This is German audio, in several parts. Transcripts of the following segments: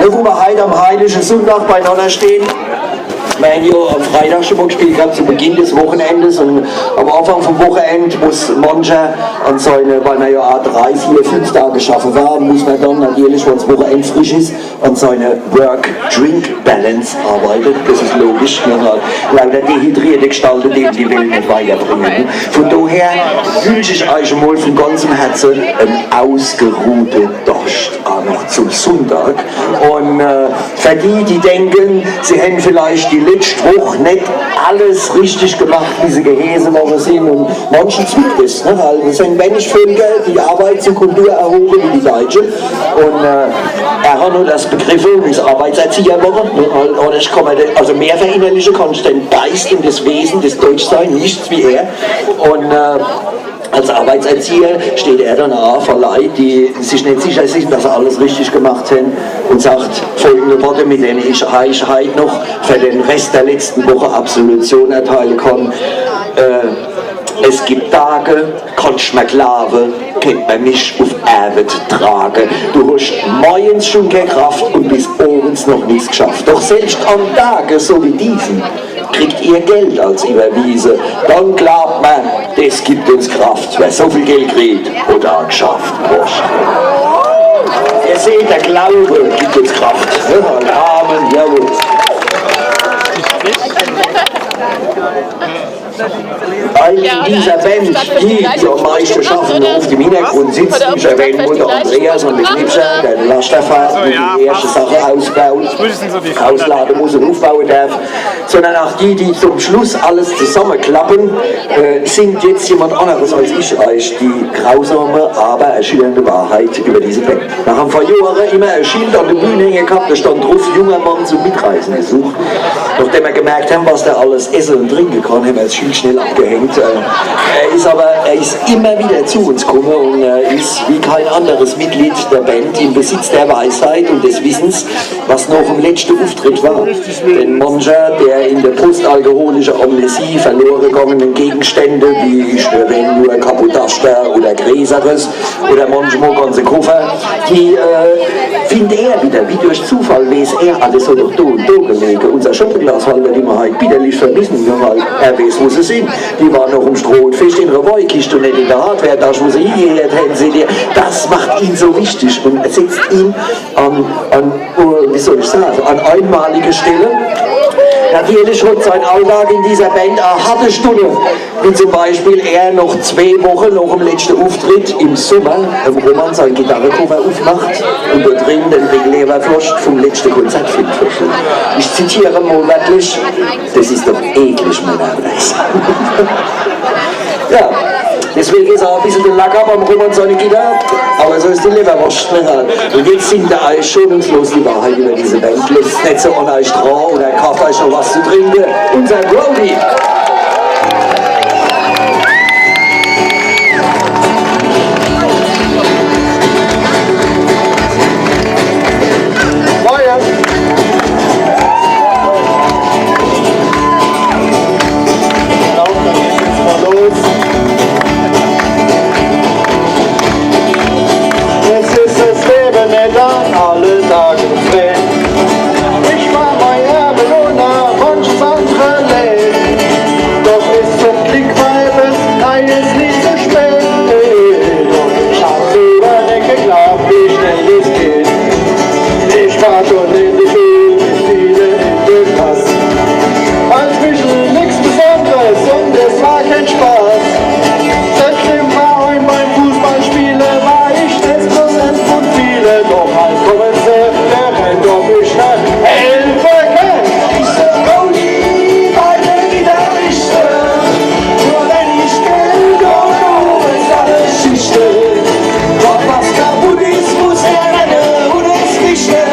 Ja, wo wir heute am Heiligen Sonntag beieinander stehen. Wir haben ja am Freitag schon mal gespielt gehabt, zu Beginn des Wochenendes, und am Anfang vom Wochenende muss mancher an seine, weil man ja auch 3, 4, 5 Tage schaffen war, muss man dann natürlich, wenn das Wochenende frisch ist, an seine Work-Drink-Balance arbeiten. Das ist logisch, lauter dehydrierte Gestalten, die die Welt nicht weiterbringen. Von daher wünsche ich euch mal von ganzem Herzen einen ausgeruhten Dost, auch noch zum Sonntag. Und für die, die denken, sie hätten vielleicht die letzte Woche nicht alles richtig gemacht, wie sie gehesen worden sind, und manchen zwickt es, ne? Weil es sind wenig Völker, die Arbeit zur Kultur erhoben wie die Deutsche, und er hat nur das begriffen, wie es Arbeitserzieher war, ne? Und ich kann mir also mehr verinnerlichen kann ich den Geist und das Wesen des Deutschseins, nichts wie er, und als Arbeitserzieher steht er dann auch vor Leuten, die sich nicht sicher sind, dass sie alles richtig gemacht haben, und sagt folgende Worte, mit denen ich euch heute noch für den Rest der letzten Woche Absolution erteilen kann. Es gibt Tage, kannst mir glauben, kennt man mich auf Arbeit tragen. Du hast morgens schon keine Kraft und bis abends noch nichts geschafft. Doch selbst an Tagen so wie diesen kriegt ihr Geld als Überwiese. Dann glaubt man, das gibt uns Kraft. Wer so viel Geld kriegt oder auch geschafft. Ihr seht, der Glaube gibt uns Kraft. Amen, jawohl. In dieser Band, die am meisten schaffen, auf dem Hintergrund sitzt, ich erwähne nur der Andreas und der Knipscher, der den Lasterfahrt und die erste Sache ausbaut, ausladen muss und aufbauen darf, sondern auch die, die zum Schluss alles zusammenklappen, singt jetzt jemand anderes als ich euch die grausame, aber erschütternde Wahrheit über diese Band. Wir haben vor Jahren immer ein Schild an der Bühne hängen gehabt, da stand drauf, junger Mann zum Mitreisen gesucht. Nachdem wir gemerkt haben, was der alles essen und trinken kann, haben wir das Schild schnell abgehängt. Er ist immer wieder zu uns gekommen und ist wie kein anderes Mitglied der Band im Besitz der Weisheit und des Wissens, was noch im letzten Auftritt war. Denn mancher, der in der postalkoholischen Amnesie verloren gegangenen Gegenstände, wie ich erwähne nur Kaputtaster oder Gräseres oder manchmal ganze Koffer, die findet er wieder, wie durch Zufall, weiß er alles so durch da und da gelegen. Unser Schoppenglashalter, die wir heute bitterlich vermissen, weil er weiß, wo sie sind. Die waren noch im Stroh und fest in der Wollkiste und nicht in der Hardware-Tasche, wo sie hingehört hätten, seht ihr. Das macht ihn so wichtig und setzt ihn wie soll ich sagen, an einmalige Stelle. Natürlich hat sein Alltag in dieser Band eine harte Stunde, wie zum Beispiel er noch 2 Wochen nach dem letzten Auftritt im Sommer im Roman sein Gitarrenkoffer aufmacht und da drin den Leberfrost vom letzten Konzert findet. Ich zitiere mal wörtlich, das ist doch eklig, mein Andreas. Ja. Deswegen ist auch ein bisschen der Lack ab am Roman seine Gitarre, aber so ist die Leberwurst. Und jetzt singt er euch schonungslos die Wahrheit über diese Band. Lässt nicht so an euch dran oder kauft euch noch was zu trinken. Unser Roadie. Alle Tage frei. Ich war mein Erbelohner, manches andere Leben. Doch ist zum Klickweibes, nein, ist nicht so spät. Und ich hab lieber nicht geglaubt, wie schnell es geht. Ich war schon in die Schule, viele in den Pass. Als bisschen nichts Besonderes und es war kein Spaß. Das schlimm war heute beim Fußballspielen, war ich das Prozent von viele. Doch halt kommen sie, der rennt auf mich nach Hilfe kennt. Ich sag Roadie bei de Giddarischde. Nur wenn ich Geld und ist alles Schichte. Doch was kaputt ist, muss er rennen und es richten.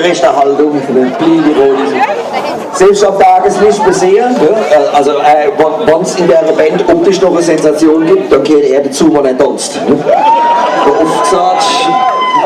Aufrechterhaltung von der Bliebe Roadie. Selbst am Tageslicht besehen, also wenn es in der Band optisch noch eine Sensation gibt, dann gehört er dazu, wenn er tanzt. Oft gesagt,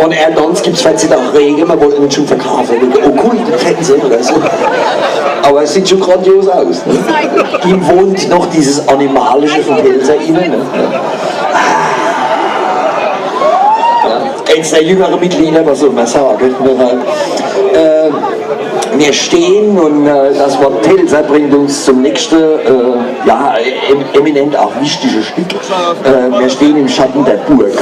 wenn er tanzt, gibt es 14 Tage Regen, man wollte ihn schon verkaufen, okkulten Fernsehen oder so. Aber es sieht schon grandios aus. Ne? Ihm wohnt noch dieses Animalische von Pelzer innen. Ne? Eins der jüngeren Mitglieder, was soll man sagen? Wir stehen und das Wort Pelzer bringt uns zum nächsten, eminent auch wichtigen Stück. Wir stehen im Schatten der Burg.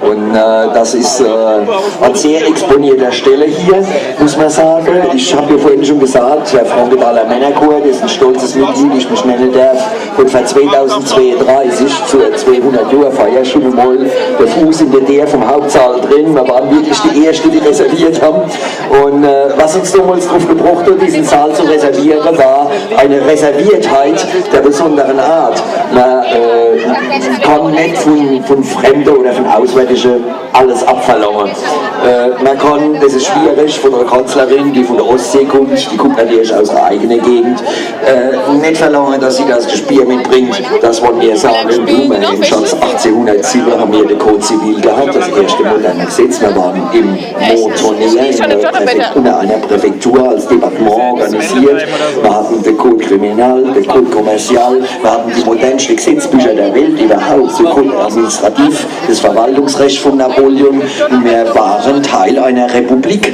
Und das ist an sehr exponierter Stelle hier, muss man sagen. Ich habe ja vorhin schon gesagt, der Frankendaler Männerchor, das ist ein stolzes Mitglied, ich mich nennen darf, und von 2032 zur 200-Jahr-Feier schon mal der Fuß in der Tür vom Hauptsaal drin. Wir waren wirklich die Ersten, die reserviert haben. Und was uns damals darauf gebracht hat, diesen Saal zu reservieren, war eine Reserviertheit der besonderen Art. Man kann nicht von Fremden oder von Auswärtigen alles abverlangen. Man kann, das ist schwierig, von einer Kanzlerin, die von der Ostsee kommt, die kommt natürlich aus der eigenen Gegend, nicht verlangen, dass sie das Gespiel mitbringt. Das wollen wir sagen, du, wir haben schon 1807 haben wir den Code Zivil gehabt, das erste moderne Gesetz. Wir waren im Montonier unter einer Präfektur als Departement organisiert. Wir hatten den Code Kriminal, den Code Kommerzial, wir hatten die modernsten Gesetzbücher der Welt überhaupt, so Code Administrativ, das Verwaltungsrecht von Napoleon, und wir waren Teil einer Republik.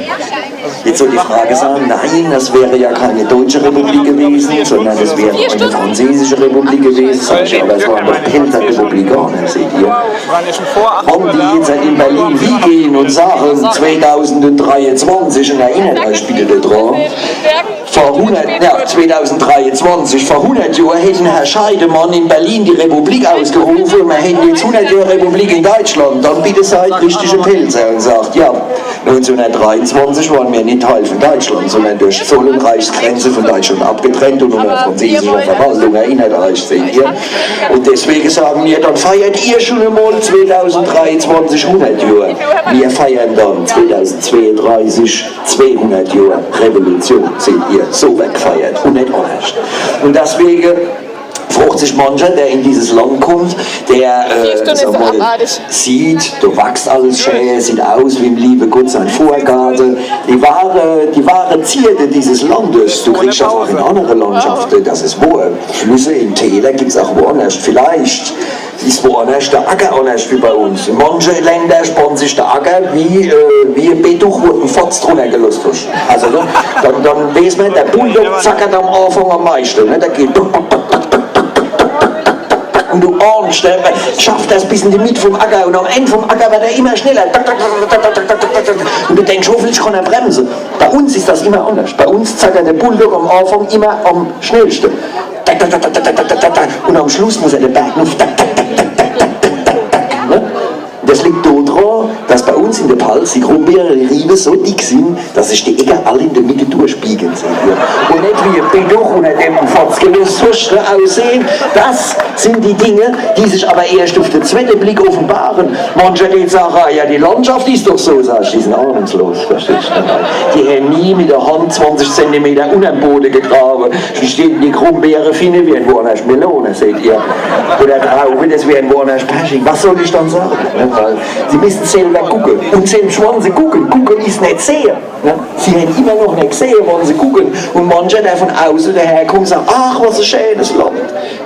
Jetzt soll die Frage sein, nein, das wäre ja keine deutsche Republik gewesen, sondern das wäre eine französische Republik gewesen. Sag ich, aber es waren doch Pelzer Republikaner, seht ihr. Wenn die jetzt in Berlin wie gehen und sagen, 2023, und erinnert euch bitte daran, 2023, vor 100 Jahren hätten Herr Scheidemann in Berlin die Republik ausgerufen und wir hätten jetzt 100 Jahre Republik in Deutschland. Dann bitte seid richtige Pelzer und sagt, ja, 1923 waren wir nicht Teil von Deutschland, sondern durch Zoll- und Reichsgrenze von Deutschland abgetrennt und unter französischer Verwaltung, erinnert euch, seht ihr. Und deswegen sagen wir, dann feiert ihr schon einmal 2023 100 Jahre. Wir feiern dann 2032 200 Jahre Revolution, seht ihr. So weggefeiert und nicht anders. Und deswegen fragt sich mancher, der in dieses Land kommt, der sieht, du wächst alles schön, sieht aus wie im liebe Gott sein Vorgarten. Die wahre Zierde dieses Landes, du kriegst das auch in anderen Landschaften, das ist wohl. Flüsse in Täler gibt es auch woanders. Vielleicht ist woanders der Acker anders wie bei uns. In manchen Ländern spannt sich der Acker wie ein Betuch, wo ein Fotz drunter gelöst ist. Also dann weiß man, der Bulldog zackert am Anfang am meisten. Ne? Der geht und du ahnst, der schafft das bis in die Mitte vom Acker und am Ende vom Acker wird er immer schneller. Und du denkst, hoffentlich kann er bremsen. Bei uns ist das immer anders. Bei uns zackert der Bulldog am Anfang immer am schnellsten. Und am Schluss muss er den Berg noch. Das liegt daran, dass bei uns in der Pals die Kronbeere-Riebe so dick sind, dass sich die Äcker alle in der Mitte durchspiegeln. Und nicht wie ein Beduch unter dem Fortgelöst aussehen. Das sind die Dinge, die sich aber erst auf den zweiten Blick offenbaren. Manche die sagen, ja, die Landschaft ist doch so, sagst du, die sind ahnungslos. Verstehst du? Die haben nie mit der Hand 20 cm unter den Boden gegraben. Dann stehen die Kronbeere Finne wie ein woanders Melone, seht ihr. Oder Trauben, das wie ein woanders Persching. Was soll ich dann sagen? Sie müssen selber gucken. Und selbst wenn sie gucken, gucken ist nicht sehen. Ja? Sie haben immer noch nicht gesehen, wenn sie gucken. Und manche, der von außen daherkommt, sagen, ach, was ein schönes Land.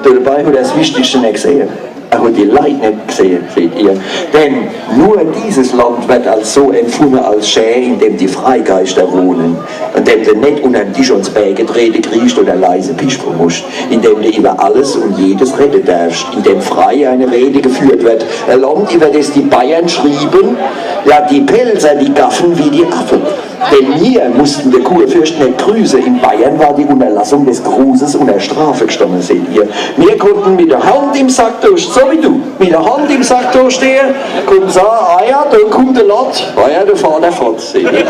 Dabei hat er das Wichtigste nicht gesehen. Er hat die Leute nicht gesehen, seht ihr. Denn nur dieses Land wird als so empfunden als schön, in dem die Freigeister wohnen. In dem du nicht unter den Tisch ans Bein treten kriegst oder leise pispeln musst. In dem du über alles und jedes reden darfst. In dem frei eine Rede geführt wird. Ein Land, über das die Bayern schrieben, ja, die Pelzer, die gaffen wie die Affen. Denn wir mussten der Kurfürst nicht grüßen. In Bayern war die Unterlassung des Grußes unter Strafe gestanden, seht ihr. Wir konnten mit der Hand im Sack durch, so wie du, mit der Hand im Sack durchstehen, konnten sagen, ah ja, da kommt der Lot, ah ja, da fährt der fort, seht ihr.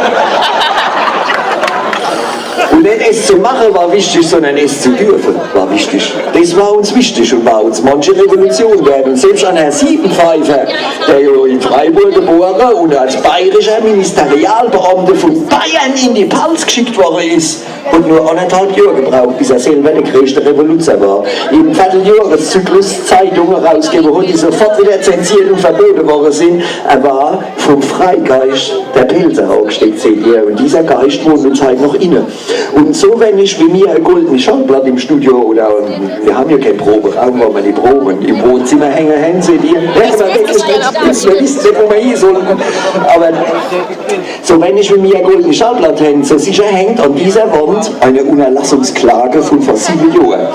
Und nicht es zu machen war wichtig, sondern es zu dürfen war wichtig. Das war uns wichtig und war uns manche Revolution wert. Und selbst an Herr Siebenpfeifer, der ja in Freiburg geboren und als bayerischer Ministerialbeamter von Bayern in die Palz geschickt worden ist, und nur 1,5 Jahre gebraucht, bis er selber der größte Revoluzer war. Im Vierteljahreszyklus Zeitungen rausgegeben, wo die sofort wieder zensiert und verboten worden sind. Er war vom Freigeist der Pilze angesteckt, seht ihr. Und dieser Geist wohnt uns halt noch inne. Und so, wenn ich wie mir ein goldenes Schallblatt im Studio oder wir haben ja kein Proberaum, wo wir die Proben im Wohnzimmer hängen, seht ihr. Wir wissen nicht, wo wir hier sollen. Aber so, wenn ich wie mir ein goldenes Schallblatt hänge, so sicher hängt an dieser Wand eine Unerlassungsklage von vor 7 Jahren.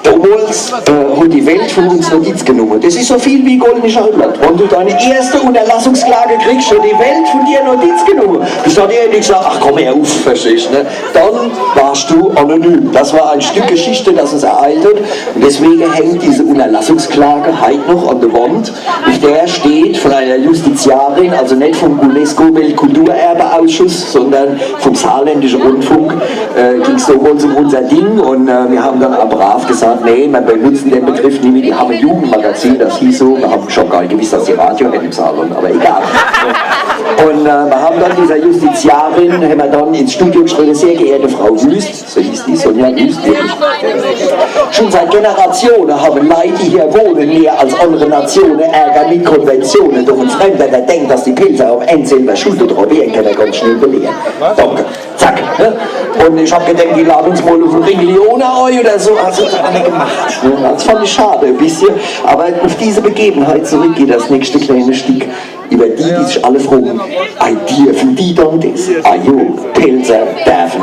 Damals hat die Welt von uns Notiz genommen. Das ist so viel wie goldenes Schallblatt. Wenn du deine erste Unerlassungsklage kriegst, hat die Welt von dir Notiz genommen. Bis dann die gesagt, ach komm her auf, verstehst du? Ne? Dann warst du anonym. Das war ein Stück Geschichte, das uns ereilt hat. Und deswegen hängt diese Unerlassungsklage heute noch an der Wand. Mit der steht von einer Justiziarin, also nicht vom UNESCO-Weltkulturerbeausschuss, sondern vom Saarländischen Rundfunk, ging es damals um unser Ding. Und wir haben dann auch brav gesagt, nee, wir benutzen den Begriff nicht mehr, die haben ein Jugendmagazin, das hieß so, wir haben schon gar nicht gewusst, dass die Radio nicht im Salon, aber egal. Und wir haben dann dieser Justiziarin, haben wir dann ins Studio geschrieben, sehr geehrte Frau Wüst, so hieß die, Sonja Wüst, schon seit Generationen haben Leute, die hier wohnen, mehr als andere Nationen Ärger mit Konventionen, doch ein Fremder, der denkt, dass die Pilze am Ende selber Schuld drauf wären, kann er ganz schnell belegen. Danke. Zack. Ne? Und ich habe gedacht, die laden uns mal auf ein Ringlione ein oder so, also das hat er gemacht. Ne? Das fand ich schade ein bisschen, aber auf diese Begebenheit zurück geht das nächste kleine Stück, über die sich alle fragen, dürfen die dann das? Jo, Pilze dürfen